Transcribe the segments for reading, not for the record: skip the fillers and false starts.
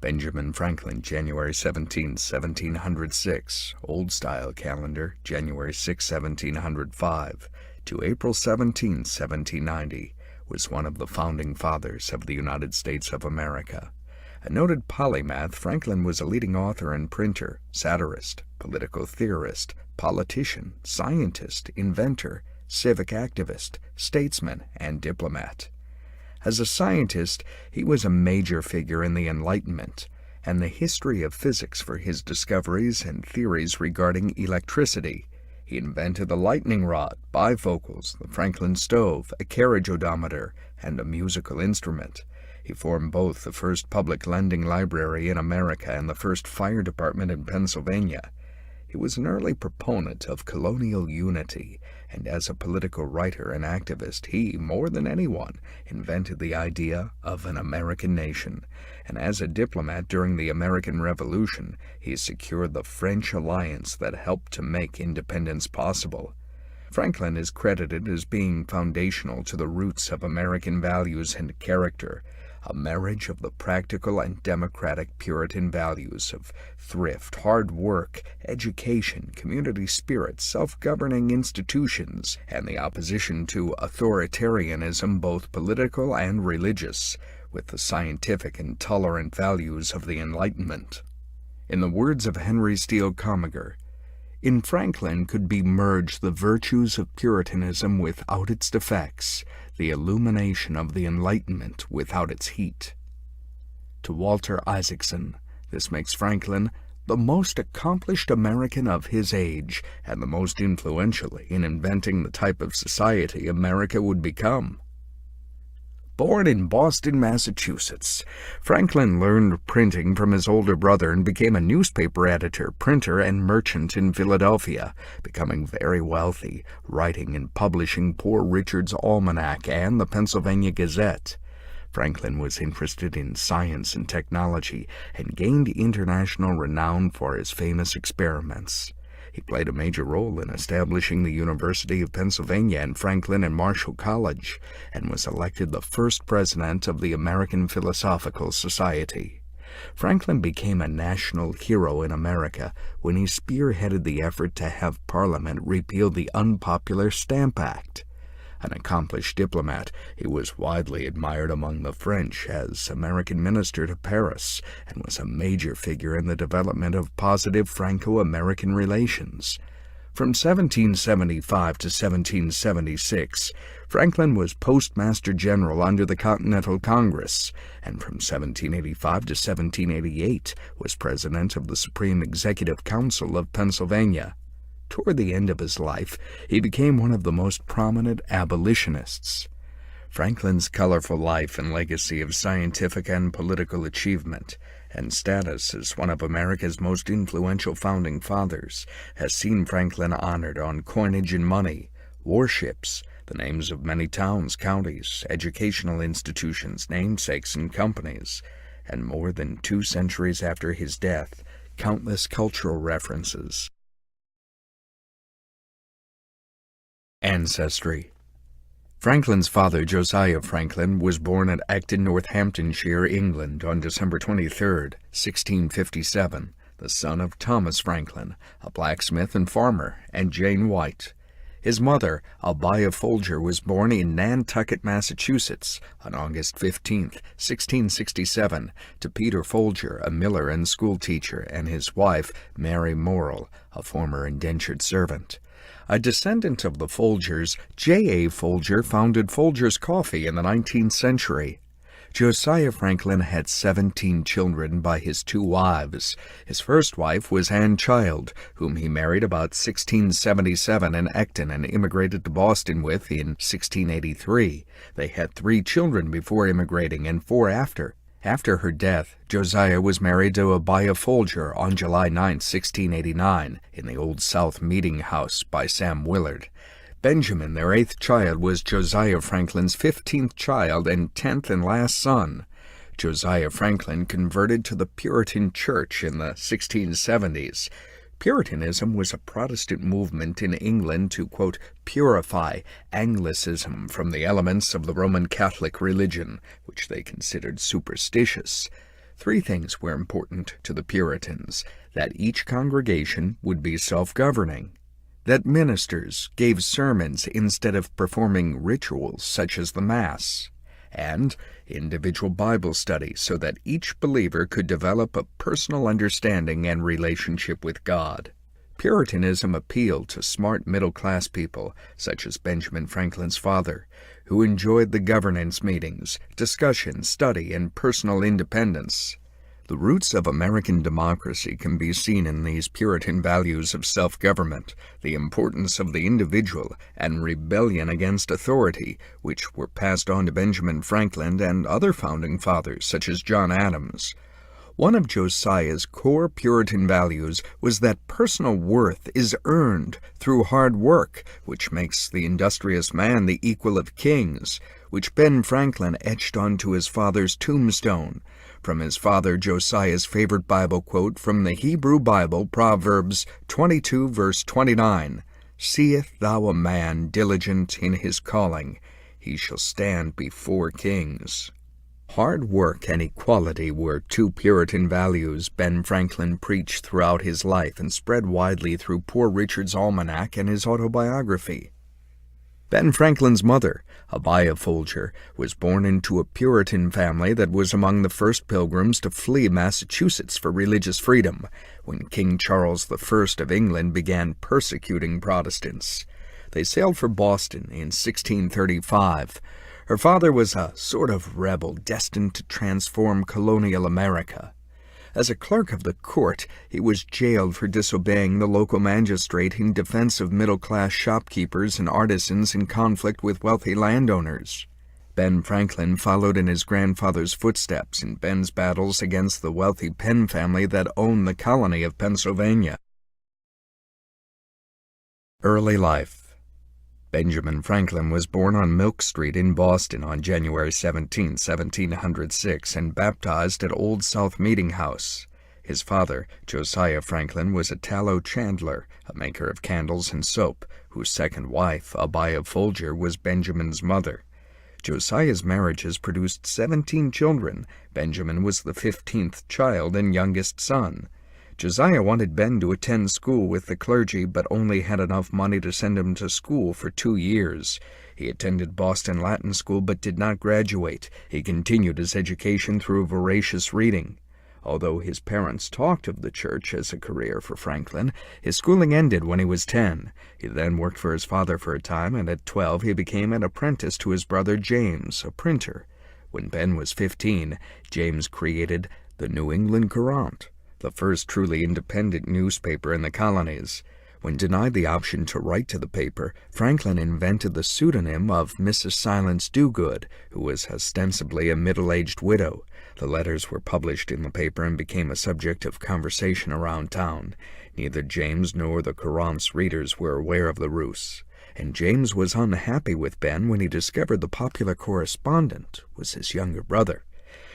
Benjamin Franklin, January 17, 1706, Old Style Calendar, January 6, 1705, to April 17, 1790, was one of the founding fathers of the United States of America. A noted polymath, Franklin was a leading author and printer, satirist, political theorist, politician, scientist, inventor, civic activist, statesman, and diplomat. As a scientist, he was a major figure in the Enlightenment and the history of physics for his discoveries and theories regarding electricity. He invented the lightning rod, bifocals, the Franklin stove, a carriage odometer, and a musical instrument. He formed both the first public lending library in America and the first fire department in Pennsylvania. He was an early proponent of colonial unity, and as a political writer and activist, he, more than anyone, invented the idea of an American nation. And as a diplomat during the American Revolution, he secured the French alliance that helped to make independence possible. Franklin is credited as being foundational to the roots of American values and character, a marriage of the practical and democratic Puritan values of thrift, hard work, education, community spirit, self-governing institutions, and the opposition to authoritarianism, both political and religious, with the scientific and tolerant values of the Enlightenment. In the words of Henry Steele Commager, "In Franklin could be merged the virtues of Puritanism without its defects, the illumination of the Enlightenment without its heat." To Walter Isaacson, this makes Franklin the most accomplished American of his age and the most influential in inventing the type of society America would become. Born in Boston, Massachusetts, Franklin learned printing from his older brother and became a newspaper editor, printer, and merchant in Philadelphia, becoming very wealthy, writing and publishing Poor Richard's Almanac and the Pennsylvania Gazette. Franklin was interested in science and technology and gained international renown for his famous experiments. He played a major role in establishing the University of Pennsylvania and Franklin and Marshall College, and was elected the first president of the American Philosophical Society. Franklin became a national hero in America when he spearheaded the effort to have Parliament repeal the unpopular Stamp Act. An accomplished diplomat, he was widely admired among the French as American minister to Paris, and was a major figure in the development of positive Franco-American relations. From 1775 to 1776, Franklin was Postmaster General under the Continental Congress, and from 1785 to 1788 was President of the Supreme Executive Council of Pennsylvania. Toward the end of his life, he became one of the most prominent abolitionists. Franklin's colorful life and legacy of scientific and political achievement, and status as one of America's most influential founding fathers, has seen Franklin honored on coinage and money, warships, the names of many towns, counties, educational institutions, namesakes, and companies, and more than 2 centuries after his death, countless cultural references. Ancestry. Franklin's father, Josiah Franklin, was born at Acton, Northamptonshire, England, on December 23, 1657, the son of Thomas Franklin, a blacksmith and farmer, and Jane White. His mother, Albia Folger, was born in Nantucket, Massachusetts, on August 15, 1667, to Peter Folger, a miller and schoolteacher, and his wife, Mary Morrill, a former indentured servant. A descendant of the Folgers, J.A. Folger founded Folger's Coffee in the 19th century. Josiah Franklin had 17 children by his 2 wives. His first wife was Anne Child, whom he married about 1677 in Acton and immigrated to Boston with in 1683. They had 3 children before immigrating and 4 after. After her death, Josiah was married to Albia Folger on July 9, 1689, in the Old South Meeting House by Sam Willard. Benjamin, their 8th child, was Josiah Franklin's 15th child and 10th and last son. Josiah Franklin converted to the Puritan Church in the 1670s. Puritanism was a Protestant movement in England to, quote, purify Anglicism from the elements of the Roman Catholic religion, which they considered superstitious. Three things were important to the Puritans: that each congregation would be self-governing, that ministers gave sermons instead of performing rituals such as the Mass, and individual Bible study so that each believer could develop a personal understanding and relationship with God. Puritanism appealed to smart middle-class people, such as Benjamin Franklin's father, who enjoyed the governance meetings, discussion, study, and personal independence. The roots of American democracy can be seen in these Puritan values of self-government, the importance of the individual, and rebellion against authority, which were passed on to Benjamin Franklin and other founding fathers such as John Adams. One of Josiah's core Puritan values was that personal worth is earned through hard work, which makes the industrious man the equal of kings, which Ben Franklin etched onto his father's tombstone. From his father Josiah's favorite Bible quote from the Hebrew Bible, Proverbs 22 verse 29, "Seest thou a man diligent in his calling, he shall stand before kings." Hard work and equality were two Puritan values Ben Franklin preached throughout his life and spread widely through Poor Richard's Almanac and his autobiography. Ben Franklin's mother, a bifocal, was born into a Puritan family that was among the first pilgrims to flee Massachusetts for religious freedom when King Charles I of England began persecuting Protestants. They sailed for Boston in 1635. Her father was a sort of rebel destined to transform colonial America. As a clerk of the court, he was jailed for disobeying the local magistrate in defense of middle-class shopkeepers and artisans in conflict with wealthy landowners. Ben Franklin followed in his grandfather's footsteps in Ben's battles against the wealthy Penn family that owned the colony of Pennsylvania. Early life. Benjamin Franklin was born on Milk Street in Boston on January 17, 1706, and baptized at Old South Meeting House. His father, Josiah Franklin, was a tallow chandler, a maker of candles and soap, whose second wife, Abiah Folger, was Benjamin's mother. Josiah's marriages produced 17 children. Benjamin was the 15th child and youngest son. Josiah wanted Ben to attend school with the clergy, but only had enough money to send him to school for 2 years. He attended Boston Latin School but did not graduate. He continued his education through voracious reading. Although his parents talked of the church as a career for Franklin, his schooling ended when he was 10. He then worked for his father for a time, and at 12 he became an apprentice to his brother James, a printer. When Ben was 15, James created the New England Courant, the first truly independent newspaper in the colonies. When denied the option to write to the paper, Franklin invented the pseudonym of Mrs. Silence Dogood, who was ostensibly a middle-aged widow. The letters were published in the paper and became a subject of conversation around town. Neither James nor the Courant's readers were aware of the ruse, and James was unhappy with Ben when he discovered the popular correspondent was his younger brother.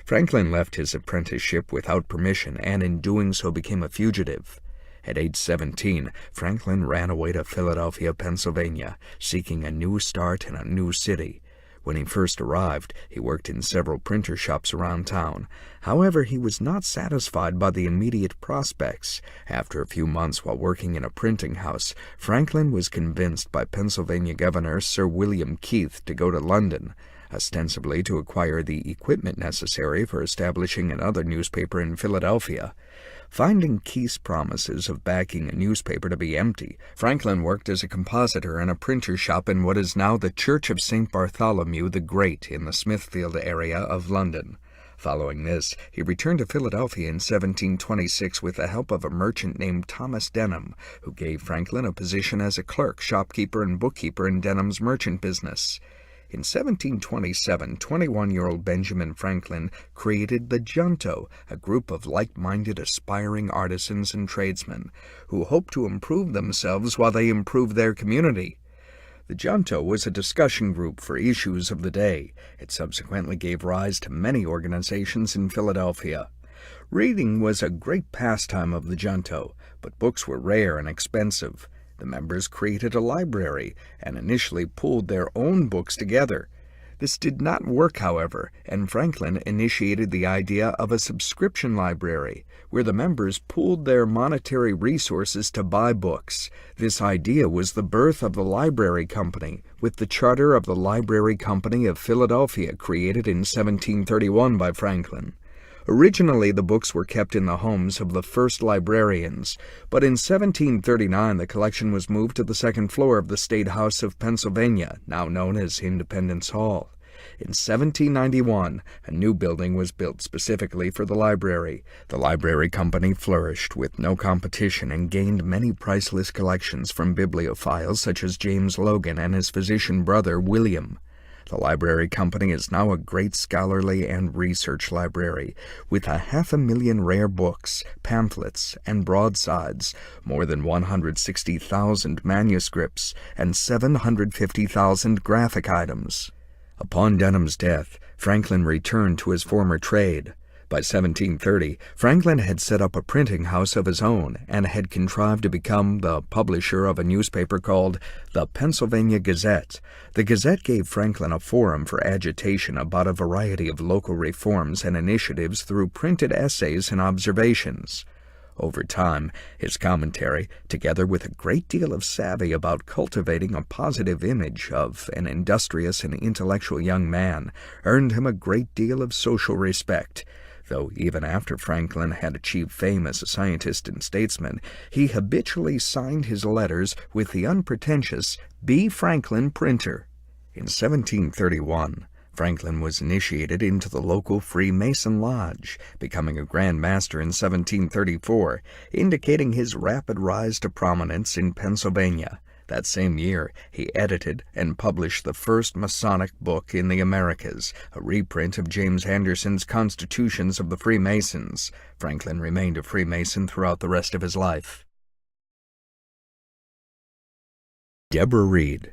Franklin left his apprenticeship without permission and in doing so became a fugitive. At age 17, Franklin ran away to Philadelphia, Pennsylvania, seeking a new start in a new city. When he first arrived, he worked in several printer shops around town. However, he was not satisfied by the immediate prospects. After a few months while working in a printing house, Franklin was convinced by Pennsylvania Governor Sir William Keith to go to London, ostensibly to acquire the equipment necessary for establishing another newspaper in Philadelphia. Finding Keith's promises of backing a newspaper to be empty, Franklin worked as a compositor in a printer shop in what is now the Church of St. Bartholomew the Great in the Smithfield area of London. Following this, he returned to Philadelphia in 1726 with the help of a merchant named Thomas Denham, who gave Franklin a position as a clerk, shopkeeper, and bookkeeper in Denham's merchant business. In 1727, 21-year-old Benjamin Franklin created the Junto, a group of like-minded aspiring artisans and tradesmen who hoped to improve themselves while they improved their community. The Junto was a discussion group for issues of the day. It subsequently gave rise to many organizations in Philadelphia. Reading was a great pastime of the Junto, but books were rare and expensive. The members created a library and initially pooled their own books together. This did not work, however, and Franklin initiated the idea of a subscription library, where the members pooled their monetary resources to buy books. This idea was the birth of the Library Company, with the charter of the Library Company of Philadelphia created in 1731 by Franklin. Originally, the books were kept in the homes of the first librarians, but in 1739 the collection was moved to the second floor of the State House of Pennsylvania, now known as Independence Hall. In 1791, a new building was built specifically for the library. The Library Company flourished with no competition and gained many priceless collections from bibliophiles such as James Logan and his physician brother William. The Library Company is now a great scholarly and research library, with 500,000 rare books, pamphlets, and broadsides, more than 160,000 manuscripts, and 750,000 graphic items. Upon Denham's death, Franklin returned to his former trade. By 1730, Franklin had set up a printing house of his own and had contrived to become the publisher of a newspaper called the Pennsylvania Gazette. The Gazette gave Franklin a forum for agitation about a variety of local reforms and initiatives through printed essays and observations. Over time, his commentary, together with a great deal of savvy about cultivating a positive image of an industrious and intellectual young man, earned him a great deal of social respect. Though even after Franklin had achieved fame as a scientist and statesman, he habitually signed his letters with the unpretentious B. Franklin Printer. In 1731, Franklin was initiated into the local Freemason Lodge, becoming a Grand Master in 1734, indicating his rapid rise to prominence in Pennsylvania. That same year, he edited and published the first Masonic book in the Americas, a reprint of James Anderson's Constitutions of the Freemasons. Franklin remained a Freemason throughout the rest of his life. Deborah Reed.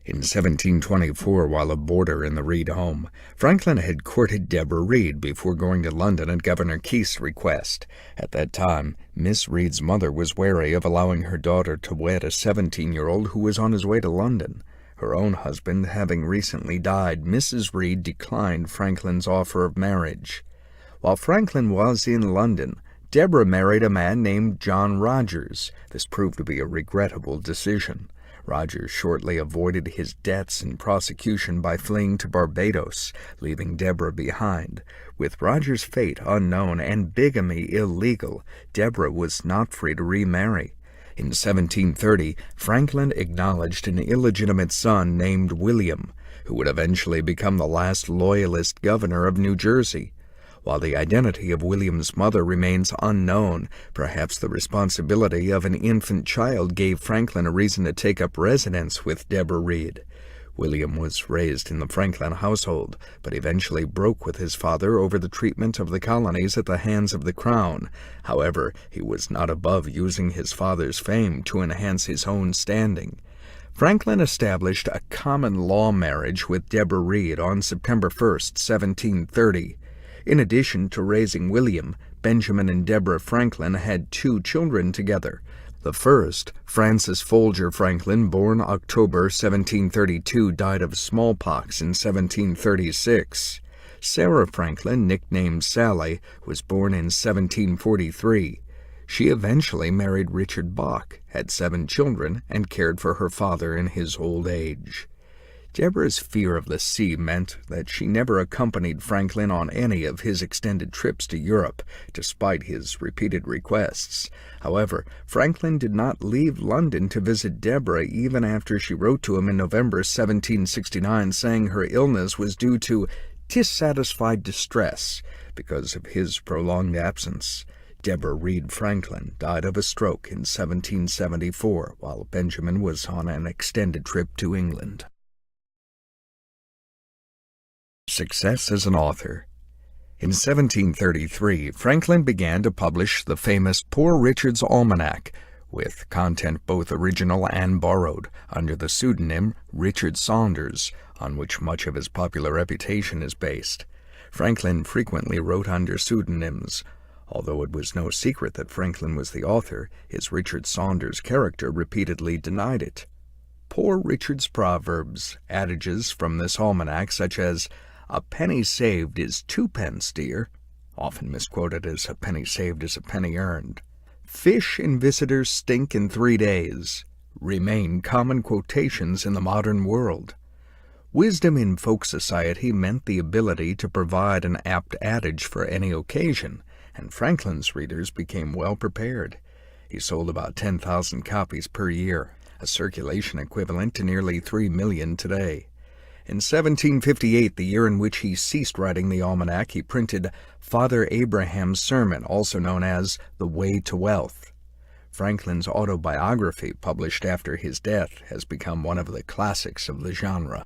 In 1724, while a boarder in the Reed home, Franklin had courted Deborah Reed before going to London at Governor Keith's request. At that time, Miss Reed's mother was wary of allowing her daughter to wed a 17-year-old who was on his way to London. Her own husband having recently died, Mrs. Reed declined Franklin's offer of marriage. While Franklin was in London, Deborah married a man named John Rogers. This proved to be a regrettable decision. Rogers shortly avoided his debts and prosecution by fleeing to Barbados, leaving Deborah behind. With Rogers' fate unknown and bigamy illegal, Deborah was not free to remarry. In 1730, Franklin acknowledged an illegitimate son named William, who would eventually become the last Loyalist governor of New Jersey. While the identity of William's mother remains unknown, perhaps the responsibility of an infant child gave Franklin a reason to take up residence with Deborah Reed. William was raised in the Franklin household, but eventually broke with his father over the treatment of the colonies at the hands of the Crown. However, he was not above using his father's fame to enhance his own standing. Franklin established a common law marriage with Deborah Reed on September 1, 1730. In addition to raising William, Benjamin and Deborah Franklin had 2 children together. The first, Francis Folger Franklin, born October 1732, died of smallpox in 1736. Sarah Franklin, nicknamed Sally, was born in 1743. She eventually married Richard Bach, had 7 children, and cared for her father in his old age. Deborah's fear of the sea meant that she never accompanied Franklin on any of his extended trips to Europe, despite his repeated requests. However, Franklin did not leave London to visit Deborah even after she wrote to him in November 1769 saying her illness was due to dissatisfied distress because of his prolonged absence. Deborah Reed Franklin died of a stroke in 1774 while Benjamin was on an extended trip to England. Success as an author. In 1733, Franklin began to publish the famous Poor Richard's Almanac, with content both original and borrowed, under the pseudonym Richard Saunders, on which much of his popular reputation is based. Franklin frequently wrote under pseudonyms. Although it was no secret that Franklin was the author, his Richard Saunders character repeatedly denied it. Poor Richard's Proverbs, adages from this almanac such as, "A penny saved is 2 pence dear," often misquoted as "a penny saved is a penny earned." "Fish and visitors stink in 3 days," remain common quotations in the modern world. Wisdom in folk society meant the ability to provide an apt adage for any occasion, and Franklin's readers became well prepared. He sold about 10,000 copies per year, a circulation equivalent to nearly 3 million today. In 1758, the year in which he ceased writing the almanac, he printed Father Abraham's Sermon, also known as The Way to Wealth. Franklin's autobiography, published after his death, has become one of the classics of the genre.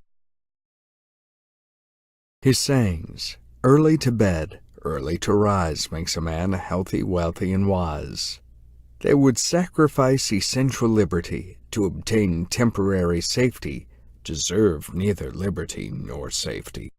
His sayings, "Early to bed, early to rise makes a man healthy, wealthy, and wise." They would sacrifice essential liberty to obtain temporary safety, deserve neither liberty nor safety.